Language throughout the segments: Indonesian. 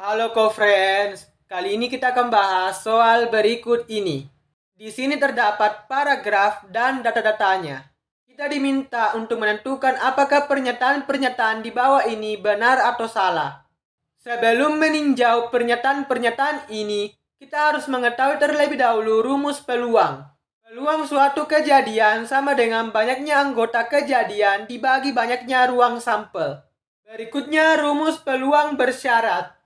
Halo co-friends, kali ini kita akan bahas soal berikut ini. Di sini terdapat paragraf dan data-datanya. Kita diminta untuk menentukan apakah pernyataan-pernyataan di bawah ini benar atau salah. Sebelum meninjau pernyataan-pernyataan ini, kita harus mengetahui terlebih dahulu rumus peluang. Peluang suatu kejadian sama dengan banyaknya anggota kejadian dibagi banyaknya ruang sampel. Berikutnya rumus peluang bersyarat.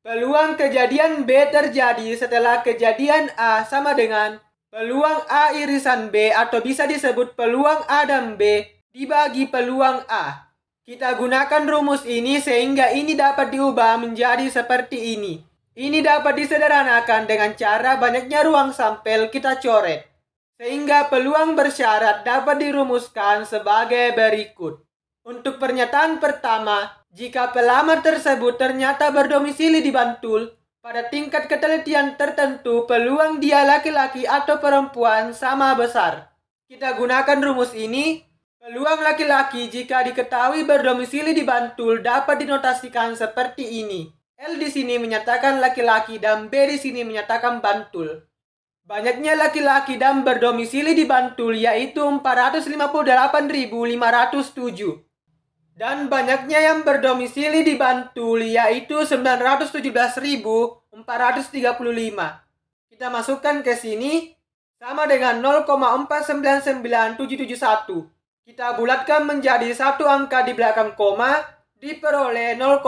Peluang kejadian B terjadi setelah kejadian A sama dengan peluang A irisan B atau bisa disebut peluang A dan B dibagi peluang A. Kita gunakan rumus ini sehingga ini dapat diubah menjadi seperti ini. Ini dapat disederhanakan dengan cara banyaknya ruang sampel kita coret. Sehingga peluang bersyarat dapat dirumuskan sebagai berikut. Untuk pernyataan pertama, jika pelamar tersebut ternyata berdomisili di Bantul, pada tingkat ketelitian tertentu peluang dia laki-laki atau perempuan sama besar. Kita gunakan rumus ini. Peluang laki-laki jika diketahui berdomisili di Bantul dapat dinotasikan seperti ini. L di sini menyatakan laki-laki dan B di sini menyatakan Bantul. Banyaknya laki-laki dan berdomisili di Bantul yaitu 458.507. Dan banyaknya yang berdomisili di Bantul yaitu 917.435. Kita masukkan ke sini sama dengan 0,499771. Kita bulatkan menjadi satu angka di belakang koma diperoleh 0,5.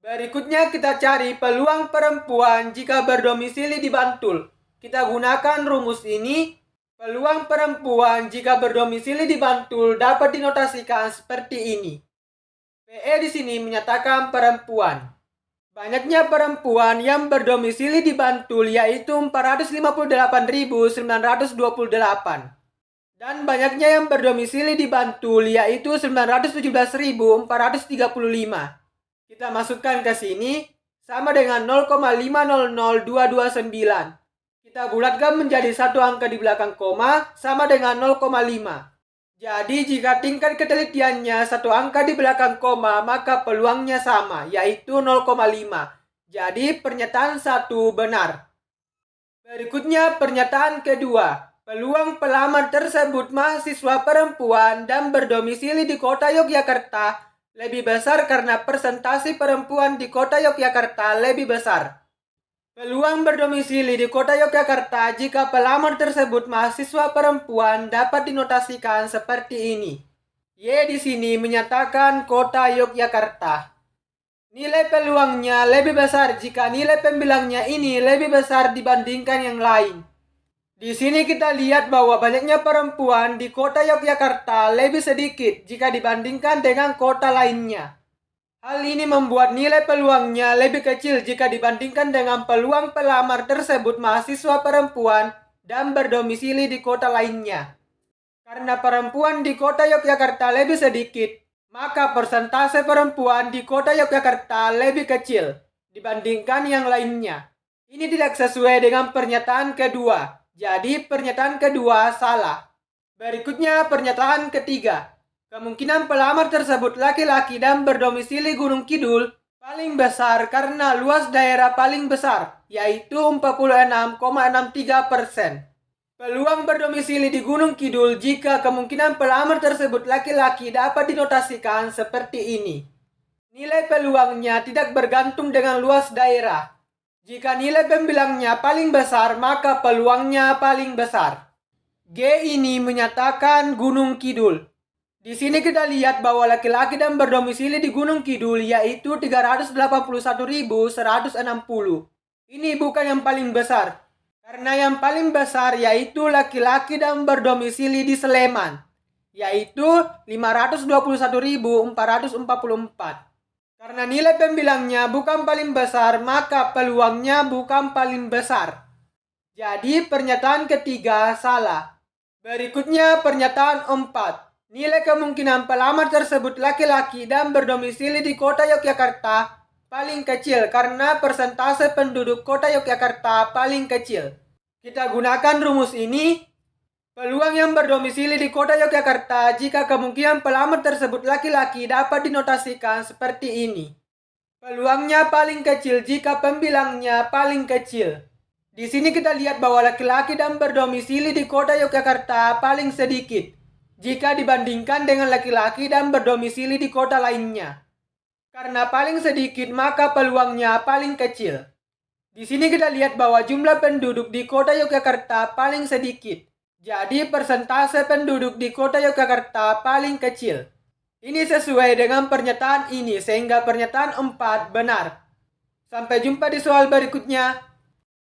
Berikutnya kita cari peluang perempuan jika berdomisili di Bantul. Kita gunakan rumus ini. Peluang perempuan jika berdomisili di Bantul dapat dinotasikan seperti ini. PE di sini menyatakan perempuan. Banyaknya perempuan yang berdomisili di Bantul yaitu 458.928. Dan banyaknya yang berdomisili di Bantul yaitu 917.435. Kita masukkan ke sini sama dengan 0,500229. Kita bulatkan menjadi satu angka di belakang koma sama dengan 0,5. Jadi jika tingkat ketelitiannya satu angka di belakang koma maka peluangnya sama yaitu 0,5. Jadi pernyataan satu benar. Berikutnya pernyataan kedua. Peluang pelamar tersebut mahasiswa perempuan dan berdomisili di kota Yogyakarta lebih besar karena persentase perempuan di kota Yogyakarta lebih besar. Peluang berdomisili di kota Yogyakarta jika pelamar tersebut mahasiswa perempuan dapat dinotasikan seperti ini. Y di sini menyatakan kota Yogyakarta. Nilai peluangnya lebih besar jika nilai pembilangnya ini lebih besar dibandingkan yang lain. Di sini kita lihat bahwa banyaknya perempuan di kota Yogyakarta lebih sedikit jika dibandingkan dengan kota lainnya. Hal ini membuat nilai peluangnya lebih kecil jika dibandingkan dengan peluang pelamar tersebut mahasiswa perempuan dan berdomisili di kota lainnya. Karena perempuan di kota Yogyakarta lebih sedikit, maka persentase perempuan di kota Yogyakarta lebih kecil dibandingkan yang lainnya. Ini tidak sesuai dengan pernyataan kedua, jadi pernyataan kedua salah. Berikutnya pernyataan ketiga. Kemungkinan pelamar tersebut laki-laki dan berdomisili Gunung Kidul paling besar karena luas daerah paling besar, yaitu 46,63%. Peluang berdomisili di Gunung Kidul jika kemungkinan pelamar tersebut laki-laki dapat dinotasikan seperti ini. Nilai peluangnya tidak bergantung dengan luas daerah. Jika nilai pembilangnya paling besar, maka peluangnya paling besar. G ini menyatakan Gunung Kidul. Di sini kita lihat bahwa laki-laki dan berdomisili di Gunung Kidul yaitu 381.160. Ini bukan yang paling besar. Karena yang paling besar yaitu laki-laki dan berdomisili di Sleman, yaitu 521.444. Karena nilai pembilangnya bukan paling besar, maka peluangnya bukan paling besar. Jadi pernyataan ketiga salah. Berikutnya pernyataan 4. Nilai kemungkinan pelamar tersebut laki-laki dan berdomisili di kota Yogyakarta paling kecil karena persentase penduduk kota Yogyakarta paling kecil. Kita gunakan rumus ini. Peluang yang berdomisili di kota Yogyakarta jika kemungkinan pelamar tersebut laki-laki dapat dinotasikan seperti ini. Peluangnya paling kecil jika pembilangnya paling kecil. Di sini kita lihat bahwa laki-laki dan berdomisili di kota Yogyakarta paling sedikit jika dibandingkan dengan laki-laki dan berdomisili di kota lainnya. Karena paling sedikit, maka peluangnya paling kecil. Di sini kita lihat bahwa jumlah penduduk di kota Yogyakarta paling sedikit. Jadi persentase penduduk di kota Yogyakarta paling kecil. Ini sesuai dengan pernyataan ini, sehingga pernyataan 4 benar. Sampai jumpa di soal berikutnya.